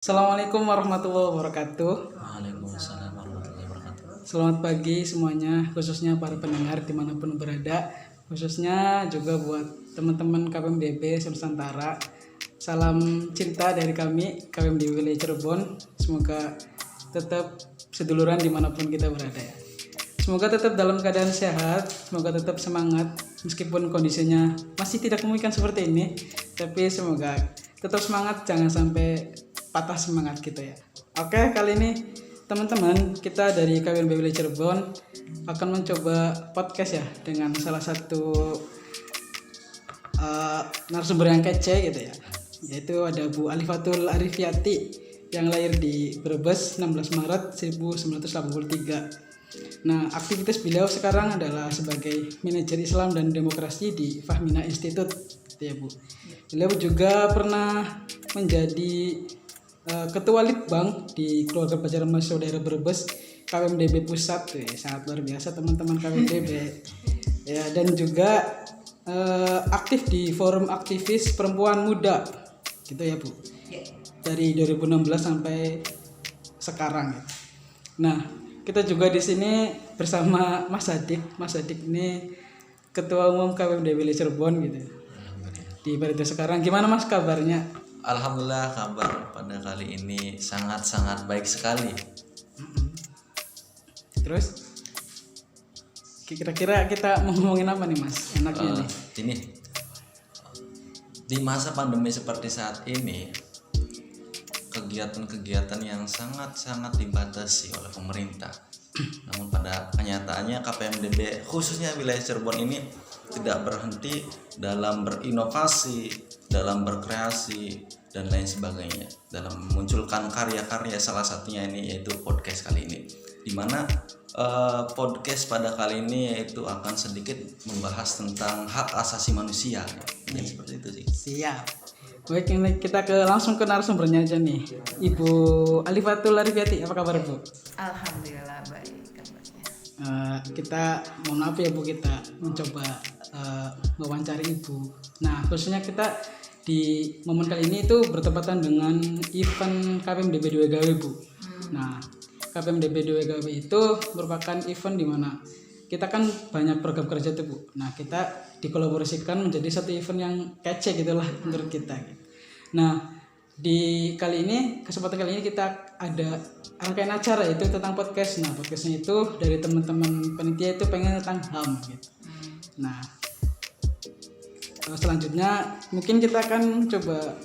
Assalamualaikum warahmatullahi wabarakatuh. Waalaikumsalam warahmatullahi wabarakatuh. Selamat pagi semuanya, khususnya para pendengar dimanapun berada, khususnya juga buat teman-teman KPMDB Nusantara. Salam cinta dari kami KPMDB Wilayah Cirebon. Semoga tetap seduluran dimanapun kita berada ya. Semoga tetap dalam keadaan sehat, semoga tetap semangat meskipun kondisinya masih tidak memungkinkan seperti ini, tapi semoga tetap semangat, jangan sampai patah semangat gitu ya. Oke, kali ini teman-teman kita dari KPMB Wilayah Cirebon akan mencoba podcast ya dengan salah satu narasumber yang kece gitu ya, yaitu ada Bu Alifatul Arifiyati yang lahir di Brebes 16 Maret 1983. Nah, aktivitas beliau sekarang adalah sebagai manajer Islam dan Demokrasi di Fahmina Institute, gitu ya Bu. Beliau juga pernah menjadi Ketua Litbang di Keluarga Pelajar Mahasiswa Daerah Brebes KPMDB Pusat, sangat luar biasa teman-teman KPMDB. Ya, dan juga aktif di Forum Aktivis Perempuan Muda, gitu ya Bu. Dari 2016 sampai sekarang ya. Nah, kita juga di sini bersama Mas Adik. Mas Adik ini Ketua Umum KPMDB Wilayah Cirebon gitu. Di periode sekarang gimana Mas kabarnya? Alhamdulillah, kabar pada kali ini sangat-sangat baik sekali. Terus kira-kira kita mau ngomongin apa nih Mas? Enaknya nih. Ini di masa pandemi seperti saat ini, kegiatan-kegiatan yang sangat-sangat dibatasi oleh pemerintah. Namun pada kenyataannya KPMDB khususnya wilayah Cirebon ini tidak berhenti dalam berinovasi, dalam berkreasi dan lain sebagainya, dalam memunculkan karya-karya, salah satunya ini yaitu podcast kali ini, dimana podcast pada kali ini yaitu akan sedikit membahas tentang hak asasi manusia. Jadi seperti itu sih. Siap. Baik, ini kita langsung ke narasumbernya aja nih. Ibu Alifatul Arifiyati, apa kabar Bu? Alhamdulillah baik kabarnya. Kita mohon maaf ya Bu, kita mencoba mewawancari Ibu. Nah, khususnya kita di momen kali ini itu bertepatan dengan event KPMDB 2 Gawe Bu. Nah, KPMDB 2 Gawe itu merupakan event di mana kita kan banyak program kerja tuh Bu. Nah, kita dikolaborasikan menjadi satu event yang kece gitulah menurut kita. Nah, di kali ini, kesempatan kali ini kita ada rangkaian acara itu tentang podcast. Nah, podcastnya itu dari teman-teman panitia itu pengen tentang HAM gitu. Nah, selanjutnya mungkin kita akan coba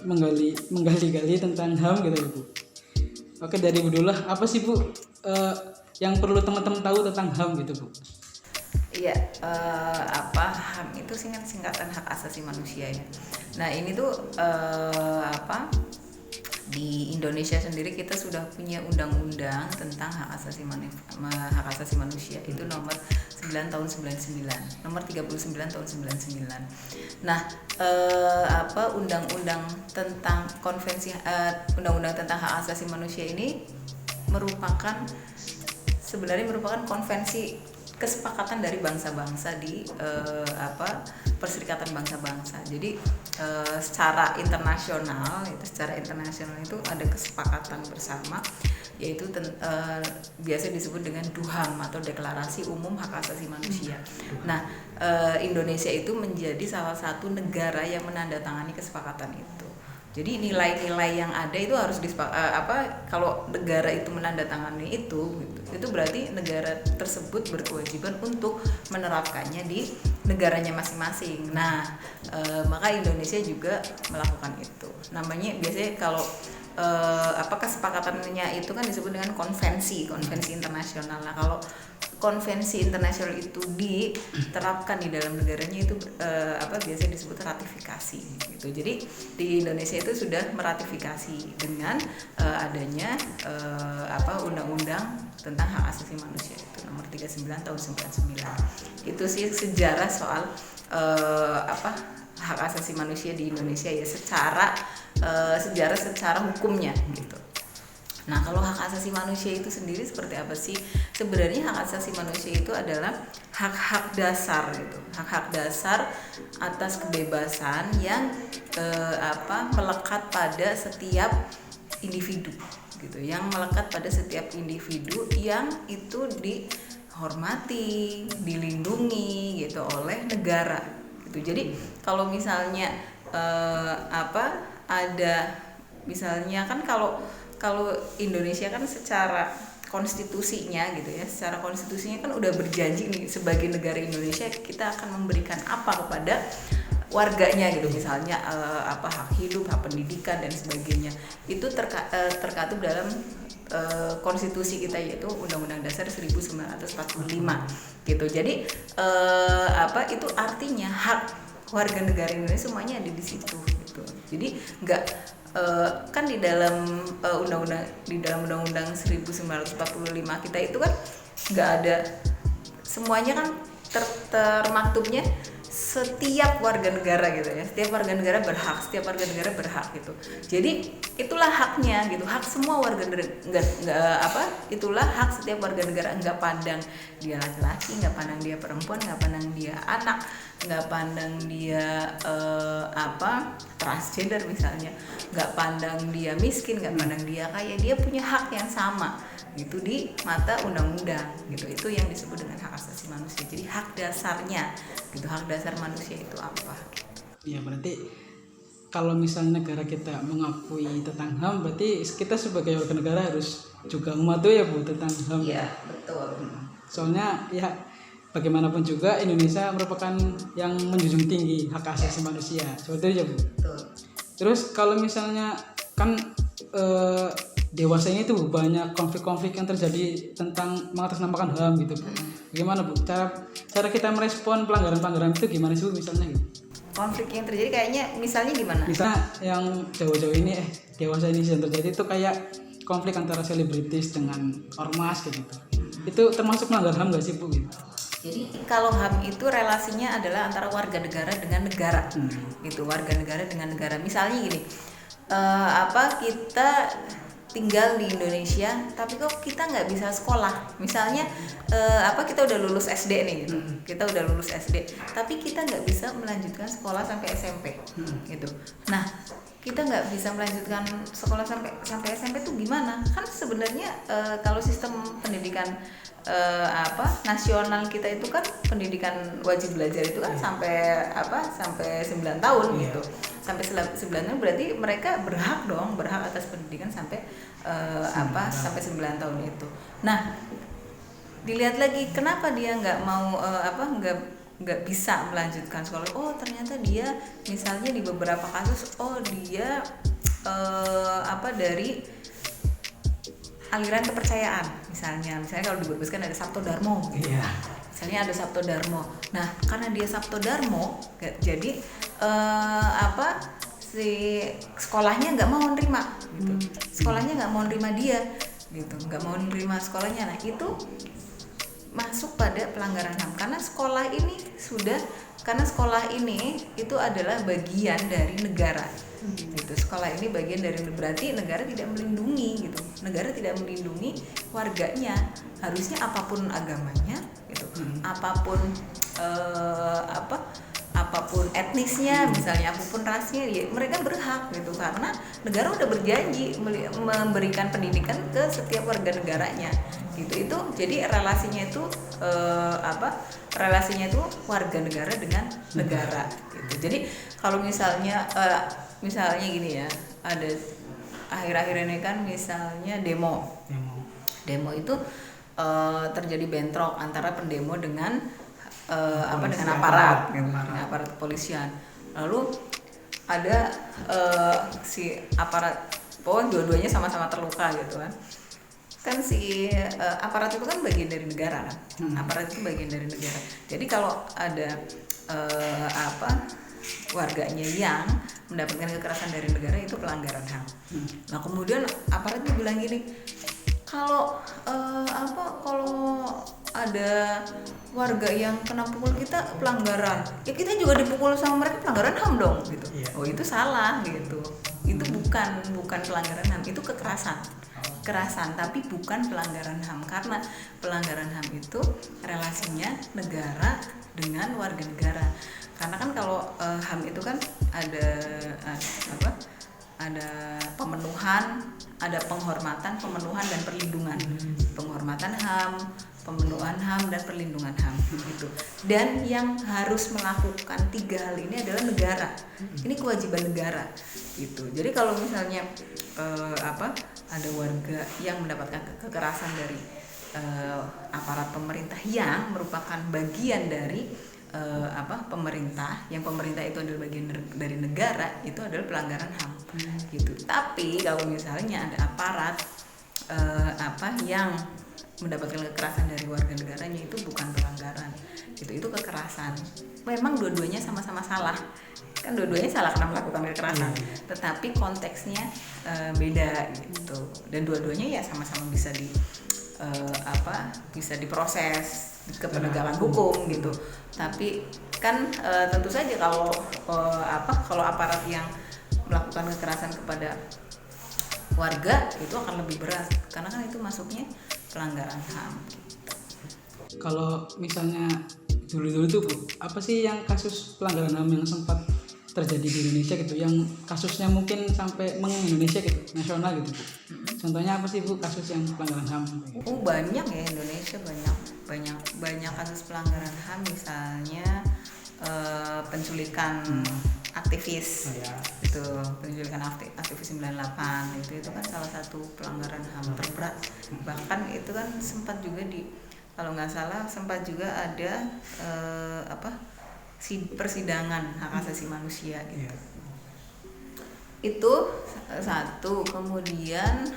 menggali-gali tentang HAM gitu ya Bu. Oke, dari Bu dulu lah, apa sih Bu yang perlu teman-teman tahu tentang HAM gitu Bu? Iya, HAM itu singkatan hak asasi manusia ya. Nah ini tuh di Indonesia sendiri kita sudah punya undang-undang tentang hak asasi manusia itu nomor 9 tahun 99, nomor 39 tahun 99. Nah, undang-undang tentang undang-undang tentang hak asasi manusia ini sebenarnya merupakan konvensi kesepakatan dari bangsa-bangsa di Perserikatan Bangsa-Bangsa. Jadi secara internasional itu ada kesepakatan bersama, yaitu biasa disebut dengan DUHAM atau Deklarasi Umum Hak Asasi Manusia. Nah, Indonesia itu menjadi salah satu negara yang menandatangani kesepakatan itu. Jadi nilai-nilai yang ada itu harus kalau negara itu menandatangani itu berarti negara tersebut berkewajiban untuk menerapkannya di negaranya masing-masing. Nah, maka Indonesia juga melakukan itu. Namanya biasanya kalau kesepakatannya itu kan disebut dengan konvensi internasional. Nah, kalau konvensi internasional itu diterapkan di dalam negaranya itu biasanya disebut ratifikasi gitu. Jadi di Indonesia itu sudah meratifikasi dengan adanya undang-undang tentang hak asasi manusia itu nomor 39 tahun 99. Itu sih sejarah soal hak asasi manusia di Indonesia ya, sejarah secara hukumnya gitu. Nah, kalau hak asasi manusia itu sendiri seperti apa sih? Sebenarnya hak asasi manusia itu adalah hak-hak dasar gitu. Hak-hak dasar atas kebebasan yang melekat pada setiap individu gitu, yang melekat pada setiap individu yang itu dihormati, dilindungi gitu oleh negara gitu. Jadi kalau misalnya ada misalnya kan kalau Indonesia kan secara konstitusinya gitu ya, secara konstitusinya kan udah berjanji nih sebagai negara Indonesia kita akan memberikan apa kepada warganya gitu, misalnya hak hidup, hak pendidikan dan sebagainya. Itu terkatub dalam konstitusi kita, yaitu Undang-Undang Dasar 1945 gitu. Jadi itu artinya hak warga negara Indonesia semuanya ada di situ gitu. Jadi nggak kan di dalam Undang-Undang 1945 kita itu kan nggak ada semuanya kan termaktubnya setiap warga negara gitu ya, setiap warga negara berhak gitu. Jadi itulah haknya gitu, hak semua warga negara, itulah hak setiap warga negara, nggak pandang dia laki-laki, nggak pandang dia perempuan, nggak pandang dia anak, nggak pandang dia transgender misalnya, nggak pandang dia miskin, nggak pandang dia kaya, dia punya hak yang sama gitu di mata undang-undang gitu. Itu yang disebut dengan hak asasi manusia. Jadi hak dasarnya gitu, hak dasar manusia itu apa? Ya berarti kalau misalnya negara kita mengakui tentang HAM, berarti kita sebagai warga negara harus juga mematuhi ya Bu tentang HAM. Iya, betul. Soalnya ya bagaimanapun juga Indonesia merupakan yang menjunjung tinggi hak asasi manusia. Seperti itu ya Bu. Betul. Terus kalau misalnya kan dewasa ini tuh banyak konflik-konflik yang terjadi tentang mengatasnamakan HAM gitu. Bagaimana Bu? Cara kita merespon pelanggaran-pelanggaran itu gimana sih Bu misalnya gitu? Konflik yang terjadi kayaknya misalnya gimana? Misalnya yang jauh-jauh ini dewasa ini yang terjadi itu kayak konflik antara selebritis dengan ormas gitu. Itu termasuk melanggar HAM nggak sih Bu? Gitu? Jadi kalau HAM itu relasinya adalah antara warga negara dengan negara, gitu, warga negara dengan negara. Misalnya gini, kita tinggal di Indonesia, tapi kok kita nggak bisa sekolah. Misalnya kita udah lulus SD nih, gitu, kita udah lulus SD, tapi kita nggak bisa melanjutkan sekolah sampai SMP, gitu. Nah, kita nggak bisa melanjutkan sekolah sampai SMP tuh gimana? Kan sebenarnya kalau sistem pendidikan nasional kita itu kan pendidikan wajib belajar itu kan sampai 9 tahun gitu. Sampai 9 tahun berarti mereka berhak atas pendidikan sampai sampai 9 tahun itu. Nah, dilihat lagi kenapa dia nggak mau nggak bisa melanjutkan sekolah. Oh, ternyata dia misalnya di beberapa kasus dia dari aliran kepercayaan misalnya kalau dibebaskan ada Sabto Darmo gitu. Misalnya ada Sabto Darmo. Nah, karena dia Sabto Darmo jadi si sekolahnya nggak mau nerima gitu. Sekolahnya nggak mau nerima dia gitu, nggak mau nerima sekolahnya. Nah, itu masuk pada pelanggaran HAM karena sekolah ini itu adalah bagian dari negara gitu. Sekolah ini bagian dari, berarti negara tidak melindungi gitu. Negara tidak melindungi warganya. Harusnya apapun agamanya gitu, apapun etnisnya misalnya, apapun rasnya, ya mereka berhak gitu, karena negara udah berjanji memberikan pendidikan ke setiap warga negaranya gitu. Itu jadi relasinya itu warga negara dengan negara gitu. Jadi kalau misalnya gini ya, ada akhir-akhir ini kan misalnya demo itu terjadi bentrok antara pendemo dengan dengan aparat kepolisian. Lalu ada si aparat, dua-duanya sama-sama terluka gitu kan si aparat itu kan bagian dari negara kan. Aparat itu bagian dari negara. Jadi kalau ada warganya yang mendapatkan kekerasan dari negara, itu pelanggaran HAM. Nah, kemudian aparatnya bilang gini, kalau ada warga yang kena pukul kita pelanggaran, ya kita juga dipukul sama mereka, pelanggaran HAM dong gitu. Oh, itu salah gitu. Itu bukan pelanggaran HAM, itu kekerasan, tapi bukan pelanggaran HAM, karena pelanggaran HAM itu relasinya negara dengan warga negara. Karena kan kalau HAM itu kan ada ada pemenuhan, ada penghormatan, pemenuhan dan perlindungan. Penghormatan HAM, pemenuhan HAM dan perlindungan HAM gitu. Dan yang harus melakukan 3 hal ini adalah negara. Ini kewajiban negara gitu. Jadi kalau misalnya ada warga yang mendapatkan kekerasan dari aparat pemerintah yang merupakan bagian dari pemerintah, yang pemerintah itu adalah bagian dari negara, itu adalah pelanggaran HAM gitu. Tapi kalau misalnya ada aparat yang mendapatkan kekerasan dari warga negaranya, itu bukan pelanggaran gitu, itu kekerasan. Memang dua-duanya sama-sama salah, kan dua-duanya salah karena melakukan kekerasan, tetapi konteksnya beda gitu. Dan dua-duanya ya sama-sama bisa bisa diproses ke penegakan hukum gitu. Tapi kan tentu saja kalau aparat yang melakukan kekerasan kepada warga itu akan lebih berat karena kan itu masuknya pelanggaran HAM. Kalau misalnya dulu tuh Bu, apa sih yang kasus pelanggaran HAM yang sempat terjadi di Indonesia gitu, yang kasusnya mungkin sampai meng-Indonesia gitu, nasional gitu Bu? Contohnya apa sih Bu kasus yang pelanggaran HAM? Banyak ya, Indonesia banyak kasus pelanggaran HAM, misalnya penculikan aktivis. Itu penculikan aktivis 98 itu kan salah satu pelanggaran HAM terberat. Bahkan itu kan sempat juga kalau nggak salah sempat juga ada persidangan hak asasi manusia gitu. Itu satu. Kemudian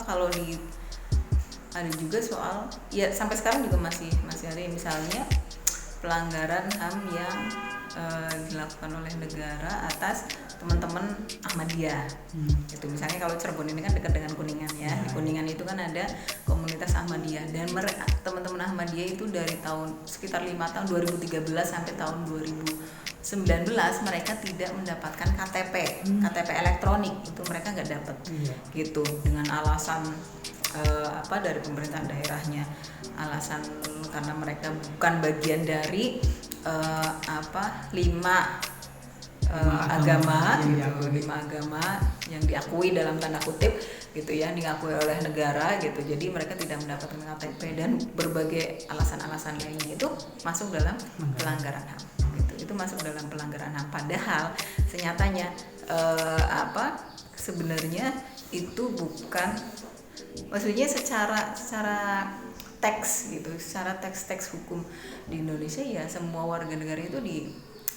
kalau ada juga soal ya sampai sekarang juga masih ada, misalnya pelanggaran HAM yang dilakukan oleh negara atas teman-teman Ahmadiyah. Itu misalnya kalau Cirebon ini kan dekat dengan Kuningan ya. Di Kuningan itu kan ada komunitas Ahmadiyah, dan teman-teman Ahmadiyah itu dari sekitar 5 tahun 2013 sampai tahun 2019 mereka tidak mendapatkan KTP elektronik, itu mereka nggak dapat gitu, dengan alasan dari pemerintah daerahnya, alasan karena mereka bukan bagian dari 5 agama gitu, 5 agama yang diakui dalam tanda kutip gitu ya, diakui oleh negara gitu. Jadi mereka tidak mendapatkan KTP dan berbagai alasan-alasan lainnya, itu masuk dalam pelanggaran HAM gitu. Itu masuk dalam pelanggaran HAM, padahal senyatanya sebenarnya itu bukan, maksudnya secara teks gitu, secara teks hukum di Indonesia ya semua warga negara itu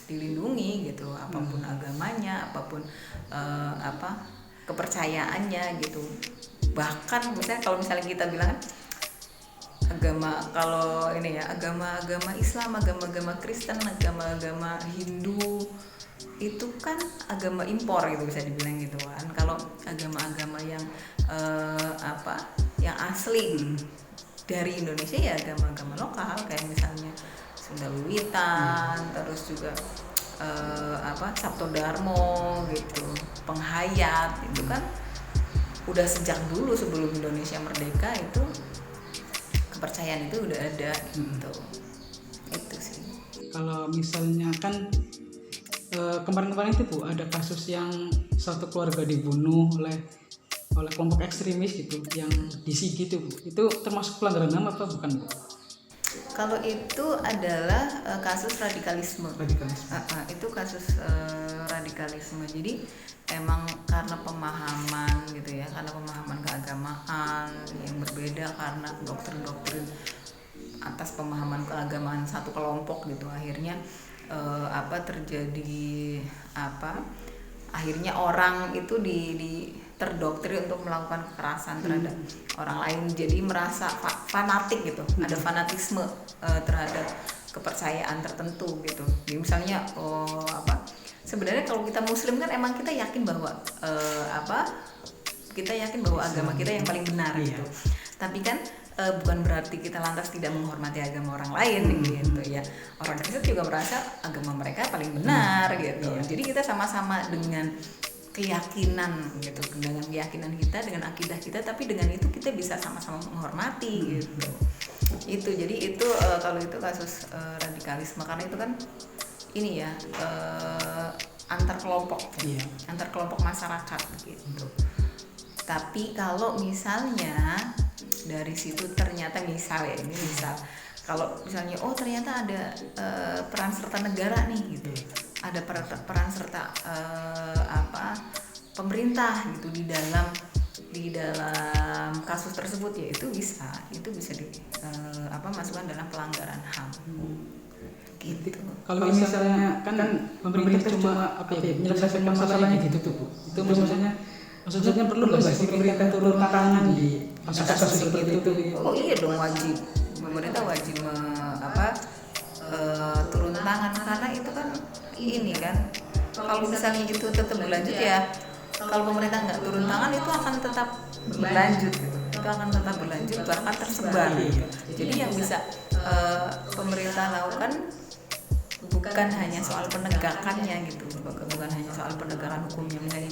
dilindungi gitu, apapun agamanya, apapun kepercayaannya gitu. Bahkan misalnya kalau kita bilang agama, kalau ini ya agama Islam, agama Kristen, agama Hindu itu kan agama impor gitu, bisa dibilang gitu kan. Kalau agama-agama yang yang asli dari Indonesia ya agama-agama lokal, kayak misalnya Sunda Wiwitan, terus juga Sabto Darmo gitu, Penghayat, itu kan udah sejak dulu sebelum Indonesia merdeka itu kepercayaan itu udah ada gitu. Itu sih. Kalau misalnya kan kemarin-kemarin itu Bu ada kasus yang satu keluarga dibunuh oleh kelompok ekstremis gitu, yang di Sigi itu Bu, itu termasuk pelanggaran HAM apa bukan Bu? Kalau itu adalah kasus radikalisme. Itu kasus radikalisme. Jadi emang karena pemahaman gitu ya, karena pemahaman keagamaan yang berbeda, karena doktrin-doktrin atas pemahaman keagamaan satu kelompok gitu, akhirnya terjadi akhirnya orang itu terdoktrin untuk melakukan kekerasan terhadap orang lain, jadi merasa fanatik gitu, ada fanatisme terhadap kepercayaan tertentu gitu. Jadi misalnya sebenarnya kalau kita Muslim kan emang kita yakin bahwa agama kita yang paling benar gitu. Tapi kan bukan berarti kita lantas tidak menghormati agama orang lain gitu ya. Orang Kristen juga merasa agama mereka paling benar gitu. Jadi kita sama-sama dengan keyakinan gitu, dengan keyakinan kita, dengan akidah kita, tapi dengan itu kita bisa sama-sama menghormati gitu. Itu jadi itu kalau itu kasus radikalisme, karena itu kan ini ya antar kelompok, Iya. antar kelompok masyarakat gitu. Tapi kalau misalnya dari situ ternyata misal kalau misalnya ternyata ada peran serta negara nih gitu, ada peran serta pemerintah gitu di dalam kasus tersebut, ya itu bisa masukkan dalam pelanggaran HAM. Gitu. Kalau misalnya kan pemerintah cuma menyelesaikan masalahnya gitu tuh Bu. Itu maksudnya perlu nggak sih pemerintah turun tangan di kasus-kasus seperti itu? Oh iya dong, wajib. Pemerintah wajib turun tangan, karena itu kan ini kan, kalau misalnya itu tetap berlanjut ya, kalau pemerintah nggak turun tangan itu akan tetap berlanjut gitu. Itu akan tetap berlanjut, bahkan tersebar gitu. Jadi yang bisa pemerintah lakukan bukan hanya soal penegakannya gitu, bukan hanya soal penegakan hukumnya, misalnya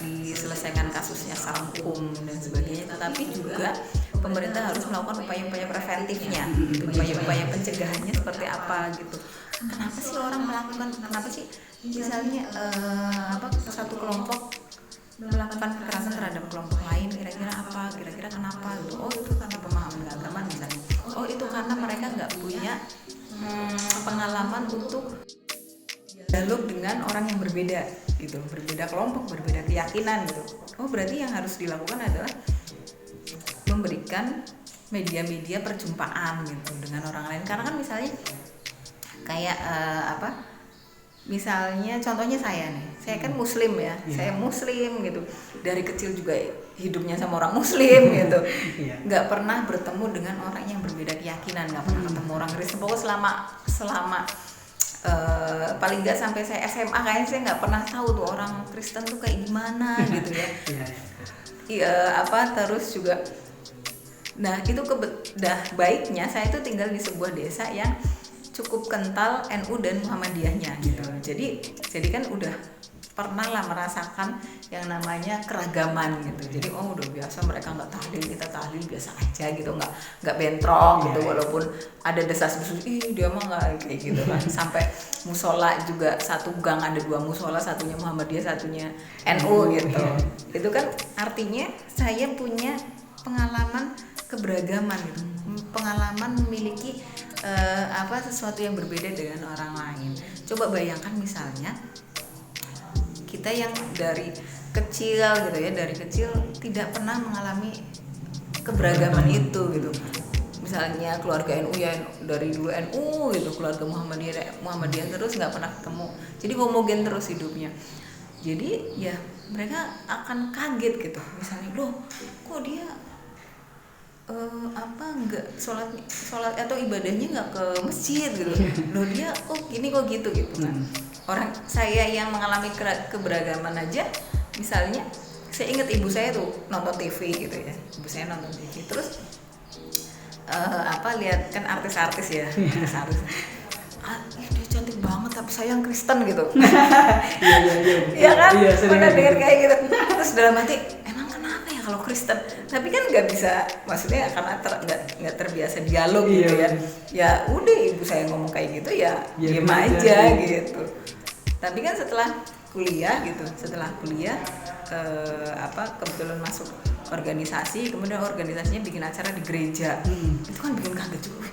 diselesaikan kasusnya secara hukum dan sebagainya, tetapi juga pemerintah harus melakukan upaya-upaya preventifnya, upaya-upaya pencegahannya seperti apa gitu. Kenapa sih orang melakukan, kenapa sih misalnya satu kelompok melakukan kekerasan terhadap kelompok lain, kira-kira kenapa gitu? Oh itu karena pemahaman agama misalnya, oh itu karena mereka nggak punya pengalaman untuk dialog dengan orang yang berbeda gitu, berbeda kelompok, berbeda keyakinan gitu. Oh berarti yang harus dilakukan adalah memberikan media-media perjumpaan gitu dengan orang lain. Karena kan misalnya kayak misalnya contohnya saya kan muslim ya, saya muslim gitu, dari kecil juga hidupnya sama orang muslim gitu, nggak pernah bertemu dengan orang yang berbeda keyakinan, nggak pernah ketemu orang Kristen. Pokoknya selama paling nggak sampai saya SMA kayaknya saya nggak pernah tahu tuh orang Kristen tuh kayak gimana gitu ya. Terus juga, nah itu baiknya saya itu tinggal di sebuah desa yang cukup kental NU dan Muhammadiyahnya gitu. Jadi kan udah pernah lah merasakan yang namanya keragaman gitu. Jadi udah biasa, mereka nggak tahlil, kita tahlil biasa aja gitu, nggak bentrok gitu, walaupun ada desas-desus dia mah nggak kayak gitu kan. Sampai musola juga satu gang ada 2 musola, satunya Muhammadiyah, satunya NU gitu. Itu kan artinya saya punya pengalaman keberagaman gitu, pengalaman memiliki sesuatu yang berbeda dengan orang lain. Coba bayangkan misalnya kita yang dari kecil gitu ya, dari kecil tidak pernah mengalami keberagaman itu gitu. Misalnya keluarga NU ya dari dulu NU gitu, keluarga Muhammadiyah terus nggak pernah ketemu. Jadi homogen terus hidupnya. Jadi ya mereka akan kaget gitu. Misalnya loh, kok dia nggak sholat atau ibadahnya nggak ke masjid gitu, loh dia gini kok gitu kan. Orang saya yang mengalami keberagaman aja, misalnya saya ingat ibu saya tuh nonton TV gitu ya, ibu saya nonton TV terus lihat kan artis-artis ya, artis dia cantik banget tapi saya yang Kristen gitu. Iya kan, pernah dengar kayak gitu. Terus dalam hati, emang kenapa ya kalau Kristen? Tapi kan nggak bisa, maksudnya karena nggak terbiasa dialog gitu ya. Ya udah ibu saya ngomong kayak gitu ya diem aja gitu. Tapi kan setelah kuliah kebetulan masuk organisasi, kemudian organisasinya bikin acara di gereja. Itu kan bikin kaget juga.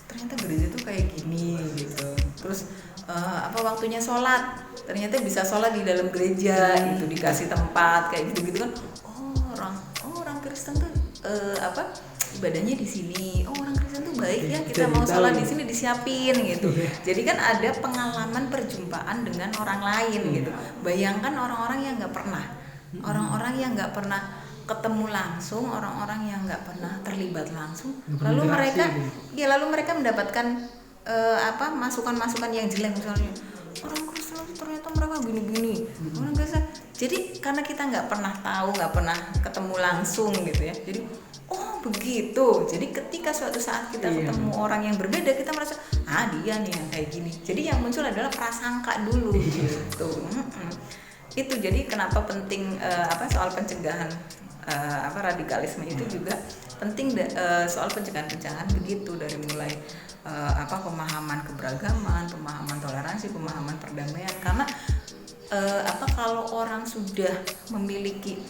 Ternyata gereja tuh kayak gini gitu. Terus waktunya sholat, ternyata bisa sholat di dalam gereja gitu, dikasih tempat kayak gitu kan. Orang Kristen tuh ibadahnya di sini. Orang Kristen tuh baik ya, kita mau sholat di sini disiapin gitu. Jadi kan ada pengalaman perjumpaan dengan orang lain gitu. Bayangkan orang-orang yang nggak pernah, orang-orang yang nggak pernah ketemu langsung, orang-orang yang nggak pernah terlibat langsung, lalu mereka mendapatkan masukan-masukan yang jelek, misalnya orang Kristen ternyata mereka gini-gini, orang Kristen. Jadi karena kita nggak pernah tahu, nggak pernah ketemu langsung gitu ya, jadi begitu. Jadi ketika suatu saat kita ketemu orang yang berbeda, kita merasa dia nih yang kayak gini. Jadi yang muncul adalah prasangka dulu gitu. Itu jadi kenapa penting soal pencegahan radikalisme itu juga penting soal pencegahan begitu, dari mulai pemahaman keberagaman, pemahaman toleransi, pemahaman perdamaian. Karena kalau orang sudah memiliki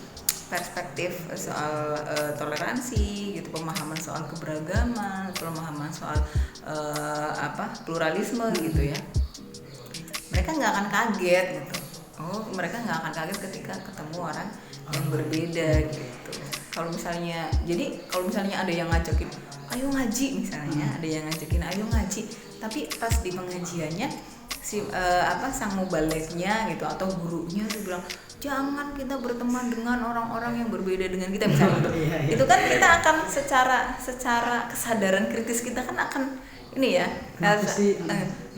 perspektif soal toleransi gitu, pemahaman soal keberagaman, pemahaman soal pluralisme gitu ya, mereka nggak akan kaget gitu. Mereka nggak akan kaget ketika ketemu orang yang berbeda gitu. Kalau misalnya ada yang ngajakin ayo ngaji misalnya, ada yang ngajakin ayo ngaji, tapi pas di pengajiannya sang mubalignya gitu atau gurunya tuh bilang jangan kita berteman dengan orang-orang yang berbeda dengan kita misalnya itu kan kita akan secara kesadaran kritis kita kan akan ini ya,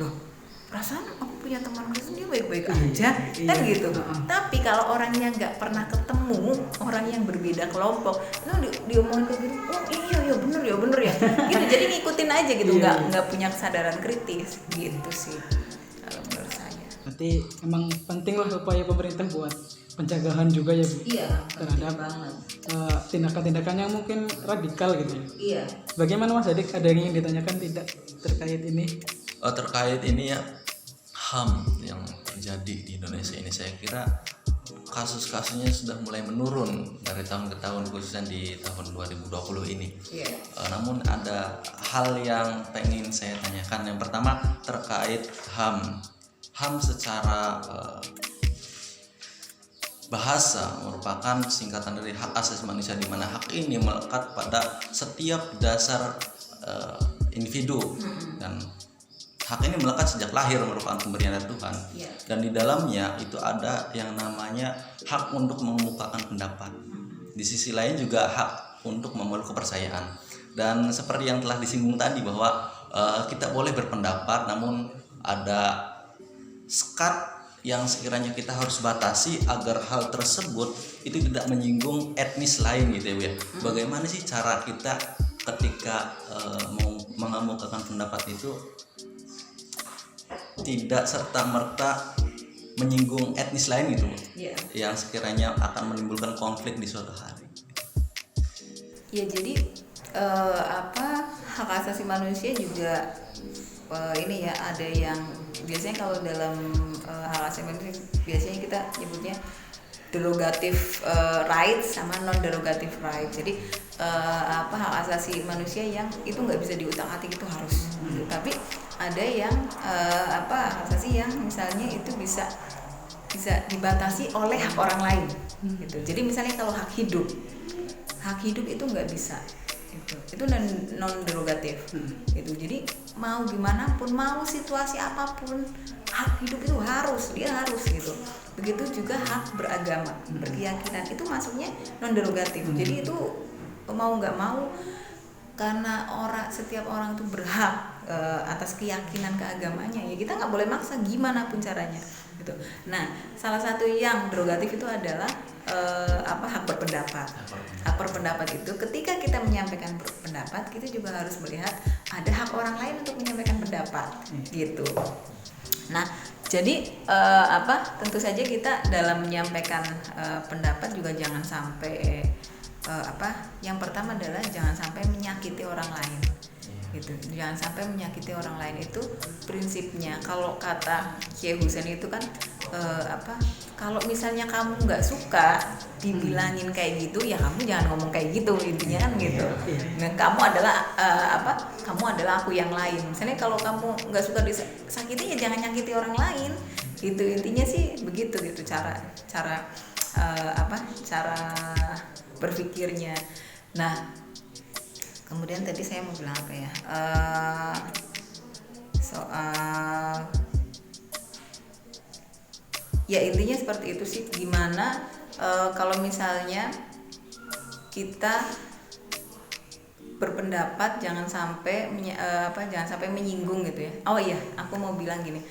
loh perasaan aku punya teman Kristen dia baik-baik aja kan gitu. Tapi kalau orangnya nggak pernah ketemu orang yang berbeda kelompok, diomongin kayak gini, oh iya bener ya gitu, jadi ngikutin aja gitu, nggak punya kesadaran kritis gitu sih kalau menurut saya. Berarti emang penting lah upaya pemerintah buat pencegahan juga ya Bu, terhadap tindakan-tindakan yang mungkin radikal gitu ya. Iya. Bagaimana Mas Adik, ada yang ingin ditanyakan tidak terkait ini? Terkait ini ya, HAM yang terjadi di Indonesia ini, saya kira kasus-kasusnya sudah mulai menurun dari tahun ke tahun, khususnya di tahun 2020 ini. Namun ada hal yang pengen saya tanyakan. Yang pertama terkait HAM. HAM secara bahasa merupakan singkatan dari hak asasi manusia, di mana hak ini melekat pada setiap dasar individu, dan hak ini melekat sejak lahir, merupakan pemberian dari Tuhan. Dan di dalamnya itu ada yang namanya hak untuk mengemukakan pendapat. Di sisi lain juga hak untuk memeluk kepercayaan. Dan seperti yang telah disinggung tadi bahwa kita boleh berpendapat, namun ada sekat yang sekiranya kita harus batasi agar hal tersebut itu tidak menyinggung etnis lain gitu ya Bu ya. Bagaimana sih cara kita ketika mau mengemukakan pendapat itu tidak serta-merta menyinggung etnis lain gitu, yang sekiranya akan menimbulkan konflik di suatu hari. Ya jadi hak asasi manusia juga ini ya, ada yang biasanya kalau dalam hak asasi manusia biasanya kita nyebutnya derogative rights sama non derogative rights. Jadi hak asasi manusia yang itu nggak bisa diutak-atik, itu harus. Tapi ada yang hak asasi yang misalnya itu bisa dibatasi oleh hak orang lain gitu. Jadi misalnya kalau hak hidup itu nggak bisa, itu non derogatif gitu. Jadi mau gimana pun, mau situasi apapun, hak hidup itu harus gitu. Begitu juga hak beragama, berkeyakinan, itu masuknya non derogatif. Jadi itu mau nggak mau, karena setiap orang itu berhak atas keyakinan keagamanya, ya kita nggak boleh maksa gimana pun caranya gitu. Nah, salah satu yang derogatif itu adalah hak berpendapat. Hak berpendapat itu ketika kita menyampaikan pendapat, kita juga harus melihat ada hak orang lain untuk menyampaikan pendapat gitu. Nah, jadi tentu saja kita dalam menyampaikan pendapat juga jangan sampai yang pertama adalah jangan sampai menyakiti orang lain gitu. Jangan sampai menyakiti orang lain, itu prinsipnya. Kalau kata Kiai Husain itu kan kalau misalnya kamu nggak suka dibilangin kayak gitu, ya kamu jangan ngomong kayak gitu, intinya kan gitu. Nah, kamu adalah aku yang lain. Misalnya kalau kamu nggak suka disakiti, ya jangan nyakiti orang lain gitu, intinya sih begitu gitu cara berpikirnya. Nah, kemudian tadi saya mau bilang apa ya, soal ya intinya seperti itu sih. Gimana kalau misalnya kita berpendapat jangan sampai menyinggung gitu ya. Oh iya, aku mau bilang gini,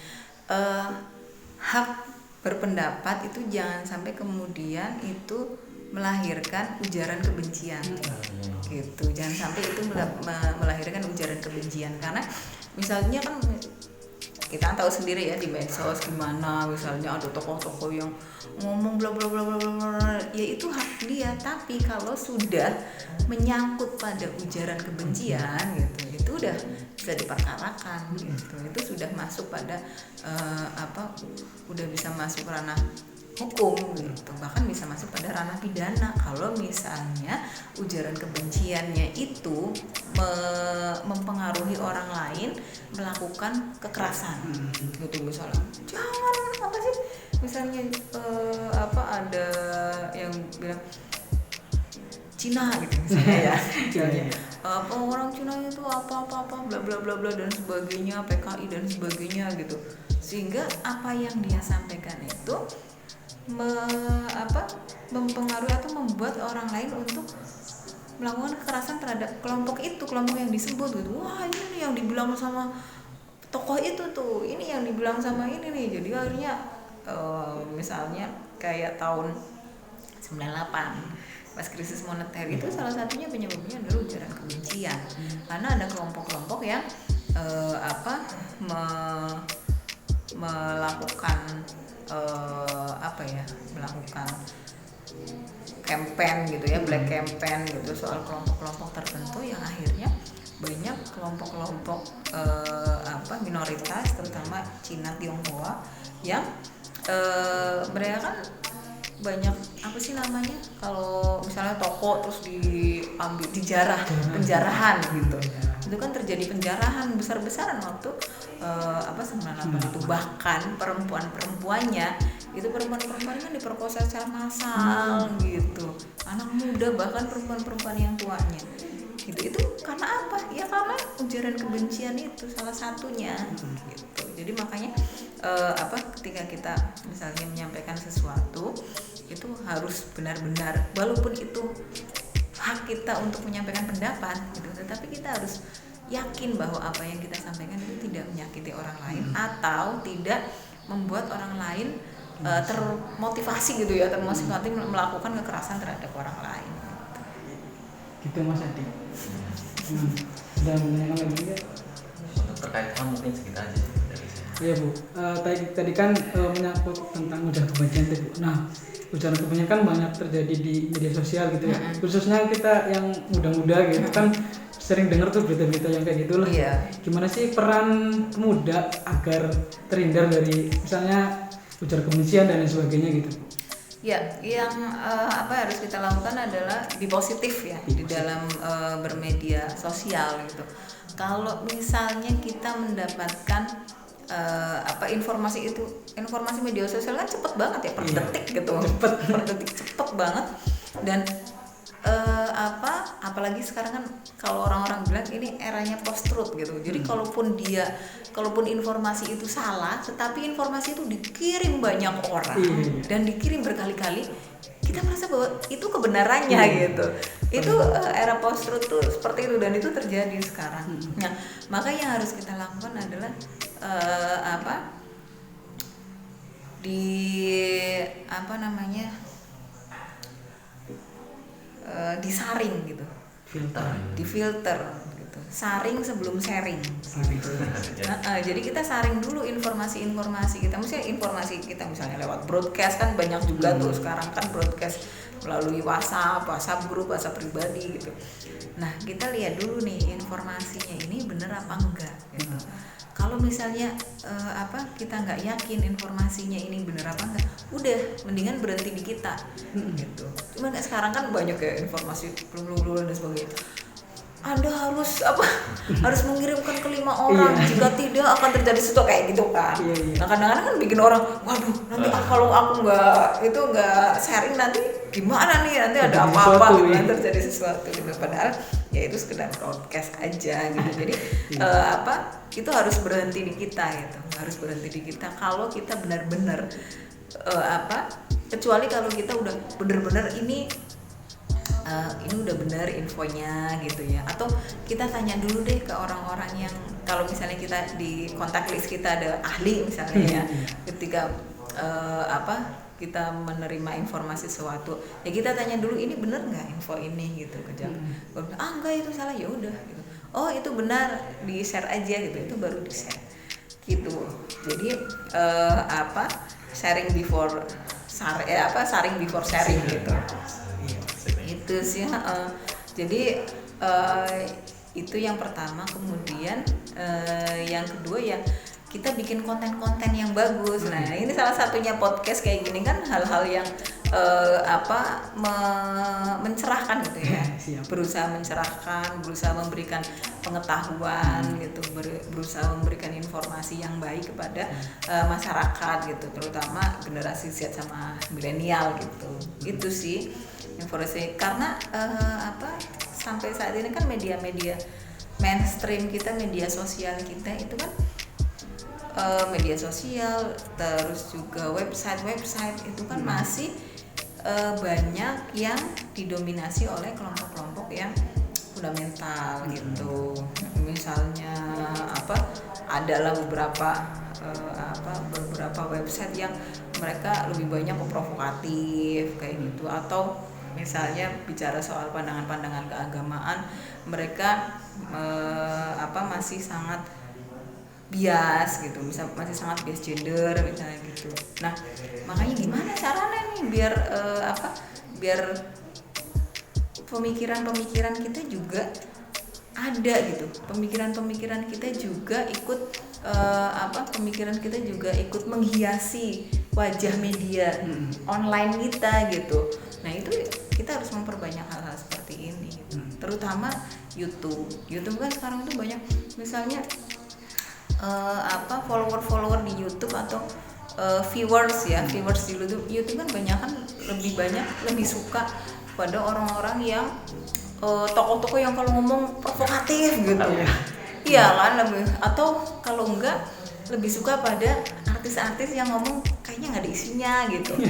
hak berpendapat itu jangan sampai kemudian itu melahirkan ujaran kebencian gitu. Jangan sampai itu melahirkan ujaran kebencian, karena misalnya kan kita tahu sendiri ya di medsos gimana, misalnya ada tokoh-tokoh yang ngomong bla bla bla bla bla, ya itu hak dia. Tapi kalau sudah menyangkut pada ujaran kebencian gitu, itu udah bisa diperkarakan gitu. Itu sudah masuk pada udah bisa masuk ranah hukum gitu, bahkan bisa masuk pada ranah pidana kalau misalnya ujaran kebenciannya itu mempengaruhi orang lain melakukan kekerasan gitu. Misalnya jangan apa sih, misalnya ada yang bilang Cina gitu misalnya ya orang Cina itu apa bla bla bla bla dan sebagainya, PKI dan sebagainya gitu, sehingga apa yang dia sampaikan itu mempengaruhi atau membuat orang lain untuk melakukan kekerasan terhadap kelompok itu, kelompok yang disebut gitu. Wah, ini yang dibilang sama tokoh itu tuh, ini yang dibilang sama ini nih. Jadi akhirnya misalnya kayak tahun 98 pas krisis moneter itu salah satunya penyebabnya adalah ujaran kebencian, karena ada kelompok-kelompok yang melakukan melakukan campaign gitu ya, black campaign gitu soal kelompok-kelompok tertentu, yang akhirnya banyak kelompok-kelompok minoritas terutama Cina Tionghoa yang mereka kan banyak kalau misalnya toko terus diambil penjarahan gitu, itu kan terjadi penjarahan besar-besaran waktu 98 itu. Bahkan perempuannya kan diperkosa secara massal gitu, anak muda bahkan perempuan yang tuanya gitu. Itu karena apa? Ya karena ujaran kebencian itu salah satunya gitu. Jadi makanya ketika kita misalnya menyampaikan sesuatu itu harus benar-benar, walaupun itu hak kita untuk menyampaikan pendapat gitu, tetapi kita harus yakin bahwa apa yang kita sampaikan itu tidak menyakiti orang lain atau tidak membuat orang lain termotivasi gitu ya, termotivasi melakukan kekerasan terhadap orang lain gitu Mas Adi. Udah menanyakan lagi nggak? Untuk terkait HAM mungkin segitu aja dari saya. Iya Bu, tadi kan menyangkut tentang ujaran kebencian itu Bu. Nah, ujaran kebencian kan banyak terjadi di media sosial gitu ya. Khususnya kita yang muda-muda gitu kan sering dengar tuh berita-berita yang kayak gitulah. Iya. Gimana sih peran pemuda agar terhindar dari misalnya ujaran kebencian dan lain sebagainya gitu? Ya, yang harus kita lakukan adalah be positif ya di dalam bermedia sosial gitu. Kalau misalnya kita mendapatkan informasi media sosial kan cepet banget ya, per detik gitu, per detik cepet banget. Dan apalagi sekarang kan kalau orang-orang bilang ini eranya post truth gitu. Jadi kalaupun informasi itu salah, tetapi informasi itu dikirim banyak orang dan dikirim berkali-kali, kita merasa bahwa itu kebenarannya gitu. Itu era post truth tuh seperti itu, dan itu terjadi sekarang. Nah, maka yang harus kita lakukan adalah disaring gitu, difilter gitu, saring sebelum sharing. Jadi kita saring dulu informasi kita, misalnya informasi kita misalnya lewat broadcast kan banyak juga tuh sekarang kan, broadcast melalui WhatsApp grup, WhatsApp pribadi gitu. Nah, kita lihat dulu nih informasinya ini bener apa enggak gitu. Kalau misalnya kita nggak yakin informasinya ini benar apa enggak, udah mendingan berhenti di kita gitu. Cuman sekarang kan banyak ya informasi belum dan sebagainya. Anda harus mengirimkan ke 5 orang, jika tidak akan terjadi sesuatu kayak gitu kan. Nah, kadang-kadang kan bikin orang, waduh nanti kalau aku nggak sharing nanti gimana nih, nanti ada apa-apa gitu, nanti terjadi sesuatu gitu. Padahal ya itu sekedar broadcast aja gitu. Jadi itu harus berhenti di kita gitu, harus berhenti di kita. Kalau kita benar-benar kecuali kalau kita udah benar-benar ini udah benar infonya gitu ya, atau kita tanya dulu deh ke orang-orang yang, kalau misalnya kita di kontak list kita ada ahli misalnya ya, ketika kita menerima informasi sesuatu ya kita tanya dulu, ini benar nggak info ini gitu. Enggak itu salah, ya udah gitu. Oh itu benar, di share aja gitu, itu baru di share. gitu. Jadi sharing before sharing before sharing gitu. Itu sih. Jadi itu yang pertama. Kemudian yang kedua ya kita bikin konten-konten yang bagus. Nah ini salah satunya podcast kayak gini kan, hal-hal yang mencerahkan gitu ya. Berusaha mencerahkan, berusaha memberikan pengetahuan gitu, berusaha memberikan informasi yang baik kepada masyarakat gitu, terutama generasi Z sama milenial gitu. Itu sih informasi. Karena sampai saat ini kan media-media mainstream kita, media sosial kita itu kan media sosial, terus juga website itu kan masih banyak yang didominasi oleh kelompok-kelompok yang fundamental gitu. Misalnya adalah beberapa website yang mereka lebih banyak provokatif kayak gitu, atau misalnya bicara soal pandangan-pandangan keagamaan, mereka masih sangat bias gitu, masih sangat bias gender misalnya gitu. Nah makanya gimana caranya nih biar pemikiran kita juga ada gitu, pemikiran kita juga ikut pemikiran kita juga ikut menghiasi wajah media online kita gitu. Nah itu kita harus memperbanyak hal-hal seperti ini gitu. Terutama YouTube kan sekarang itu banyak misalnya follower di YouTube atau viewers di YouTube kan lebih suka pada orang-orang yang tokoh-tokoh yang kalau ngomong provokatif gitu. Iya kan, lebih, atau kalau enggak lebih suka pada artis-artis yang ngomong kayaknya nggak ada isinya gitu.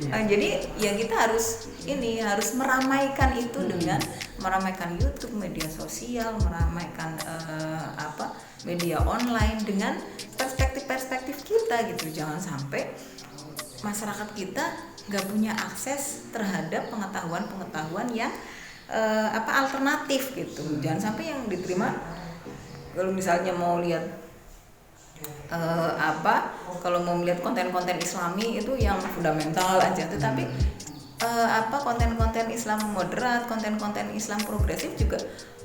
Jadi ya kita harus meramaikan itu dengan meramaikan YouTube, media sosial, meramaikan media online dengan perspektif kita gitu. Jangan sampai masyarakat kita nggak punya akses terhadap pengetahuan yang alternatif gitu. Jangan sampai yang diterima, kalau misalnya mau lihat kalau mau melihat konten-konten Islami itu yang fundamental aja, tetapi konten-konten Islam moderat, konten-konten Islam progresif juga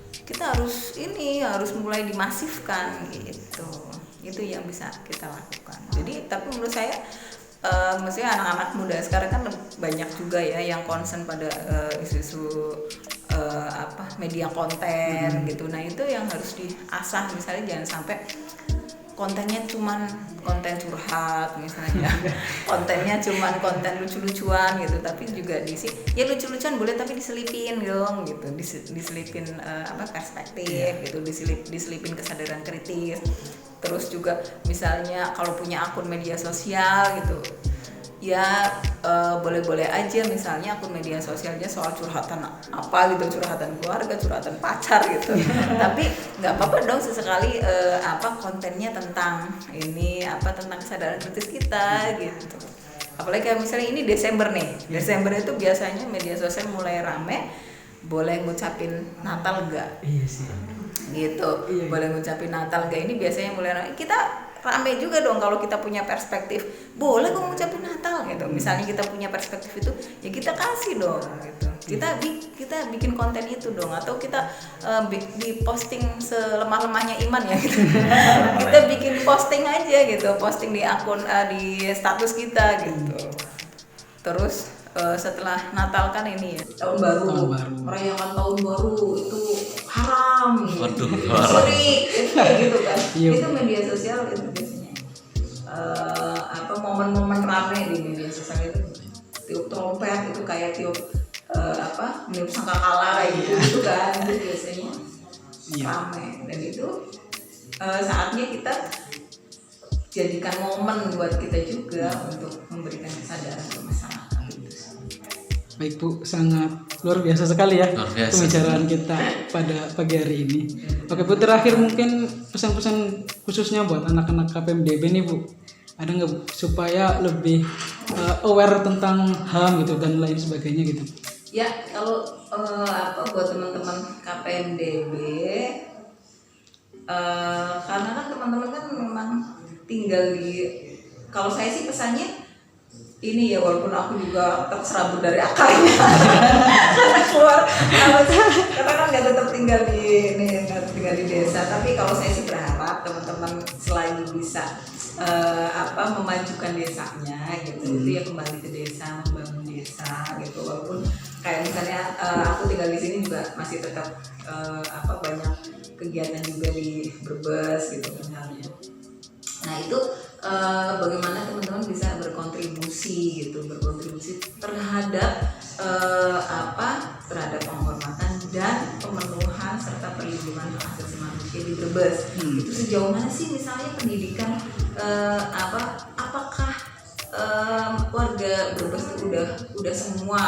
kita harus mulai dimasifkan gitu. Itu yang bisa kita lakukan. Jadi tapi menurut saya maksudnya anak-anak muda sekarang kan banyak juga ya yang concern pada isu-isu media konten gitu. Nah itu yang harus diasah, misalnya jangan sampai kontennya cuman konten curhat misalnya, kontennya cuman konten lucu-lucuan gitu, tapi juga ya lucu-lucuan boleh tapi diselipin dong gitu, diselipin perspektif gitu, diselipin kesadaran kritis. Terus juga misalnya kalau punya akun media sosial gitu ya boleh-boleh aja misalnya akun media sosialnya soal curhatan curhatan keluarga, curhatan pacar gitu. Tapi nggak apa-apa dong sesekali kontennya tentang tentang kesadaran kritis kita gitu. Apalagi kayak misalnya ini Desember itu biasanya media sosial mulai rame, boleh ngucapin Natal nggak? Iya sih. Gitu. Iya. Boleh ngucapin Natal nggak? Ini biasanya mulai rame. Kita rame juga dong kalau kita punya perspektif, boleh kok ngucapin Natal gitu. Misalnya kita punya perspektif itu, ya kita kasih dong gitu. Kita bikin konten itu dong, atau kita di posting selemah-lemahnya iman ya gitu. Kita bikin posting aja gitu, posting di akun di status kita gitu. Terus setelah Natal kan ini ya tahun baru, merayakan tahun baru itu haram, syirik gitu kan. Itu media sosial itu biasanya momen-momen rame di media sosial itu, tiup trompet itu kayak tiup meniup sangkakala gitu kan, itu biasanya rame. Dan itu saatnya kita jadikan momen buat kita juga untuk memberikan kesadaran ke masyarakat. Baik Bu, sangat luar biasa sekali ya pembicaraan kita pada pagi hari ini. Oke Bu, terakhir mungkin pesan-pesan khususnya buat anak-anak KPMDB nih Bu, ada nggak Bu, supaya lebih aware tentang HAM gitu dan lain sebagainya gitu? Ya, kalau buat teman-teman KPMDB, karena kan teman-teman kan memang tinggal kalau saya sih pesannya ini ya, walaupun aku juga terserabut dari akarnya karena keluar karena kan nggak tetap tinggal di desa, tapi kalau saya sih berharap teman-teman selain bisa memajukan desanya gitu, itu ya kembali ke desa, membangun desa gitu, walaupun kayak misalnya aku tinggal di sini juga masih tetap banyak kegiatan juga di Brebes gitu misalnya. Nah itu bagaimana teman-teman bisa berkontribusi terhadap terhadap penghormatan dan pemenuhan serta perlindungan hak asasi manusia di Brebes. Itu sejauh mana sih misalnya pendidikan apakah warga Brebes itu udah semua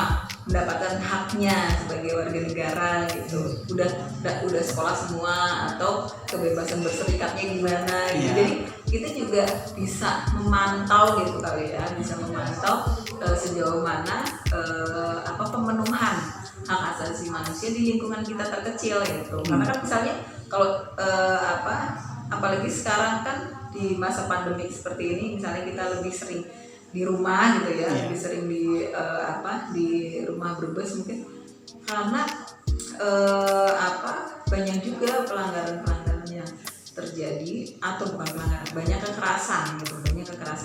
mendapatkan haknya sebagai warga negara gitu, udah sekolah semua, atau kebebasan berserikatnya gimana gitu. Jadi kita juga bisa memantau gitu kali ya, bisa memantau sejauh mana pemenuhan hak asasi manusia di lingkungan kita terkecil gitu. Karena kan misalnya kalau apalagi sekarang kan di masa pandemi seperti ini, misalnya kita lebih sering di rumah gitu ya, lebih sering di rumah Brebes mungkin karena banyak juga pelanggaran yang terjadi, atau bukan pelanggaran, banyak kekerasan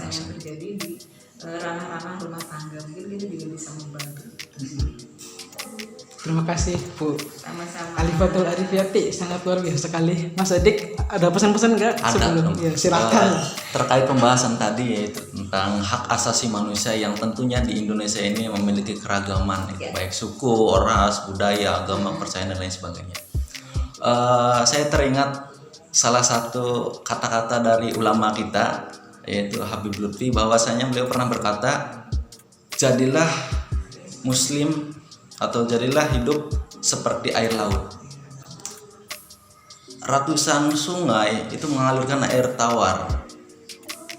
yang terjadi di ranah-ranah rumah tangga. Mungkin kita juga bisa membantu. Terima kasih Bu Sama-sama. Alifatul Arifiyati, sangat luar biasa sekali. Mas Adik ada pesan-pesan nggak sebelum? Ya, silakan. Terkait pembahasan tadi yaitu tentang hak asasi manusia yang tentunya di Indonesia ini memiliki keragaman, baik suku, ras, budaya, agama, percayaan dan lain sebagainya. Saya teringat salah satu kata-kata dari ulama kita yaitu Habib Lutfi, bahwasanya beliau pernah berkata, jadilah muslim atau jadilah hidup seperti air laut. Ratusan sungai itu mengalirkan air tawar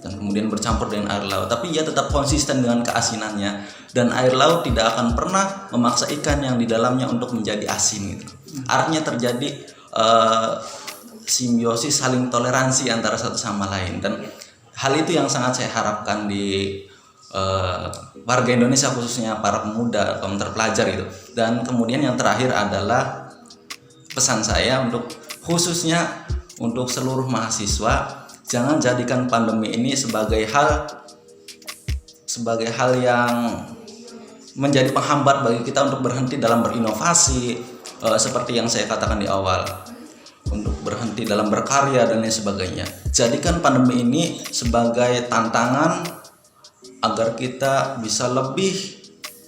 dan kemudian bercampur dengan air laut, tapi ia tetap konsisten dengan keasinannya, dan air laut tidak akan pernah memaksa ikan yang di dalamnya untuk menjadi asin gitu. Artinya terjadi simbiosis, saling toleransi antara satu sama lain, dan hal itu yang sangat saya harapkan di warga Indonesia, khususnya para pemuda, kaum terpelajar gitu. Dan kemudian yang terakhir adalah pesan saya khususnya untuk seluruh mahasiswa, jangan jadikan pandemi ini sebagai hal yang menjadi penghambat bagi kita untuk berhenti dalam berinovasi, seperti yang saya katakan di awal, untuk berhenti dalam berkarya dan lain sebagainya. Jadikan pandemi ini sebagai tantangan agar kita bisa lebih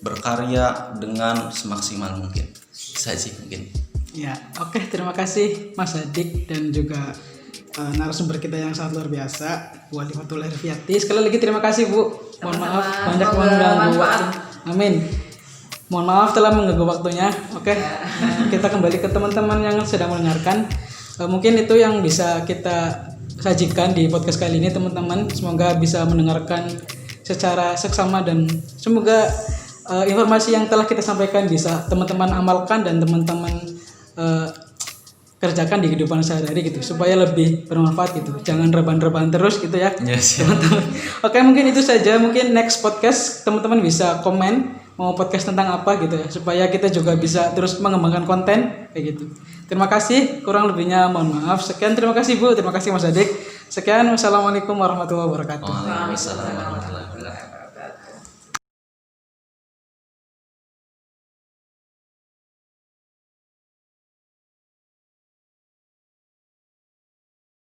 berkarya dengan semaksimal mungkin. Saja mungkin. Ya, oke, terima kasih Mas Adik dan juga narasumber kita yang sangat luar biasa, Bu Alifatul Arifiyati. Sekali lagi terima kasih Bu. Mohon maaf banyak mengganggu waktu. Amin. Mohon maaf telah mengganggu waktunya. Oke. Kita kembali ke teman-teman yang sedang mendengarkan. Mungkin itu yang bisa kita sajikan di podcast kali ini teman-teman. Semoga bisa mendengarkan secara seksama dan semoga informasi yang telah kita sampaikan bisa teman-teman amalkan dan teman-teman kerjakan di kehidupan sehari-hari gitu, supaya lebih bermanfaat gitu. Jangan rebahan-rebahan terus gitu ya, teman-teman. Oke, mungkin itu saja. Mungkin next podcast teman-teman bisa komen mau podcast tentang apa gitu ya, supaya kita juga bisa terus mengembangkan konten kayak gitu. Terima kasih, kurang lebihnya mohon maaf. Sekian, terima kasih Bu, terima kasih Mas Adik. Sekian, wassalamualaikum warahmatullahi wabarakatuh. Waalaikumsalam warahmatullahi wabarakatuh.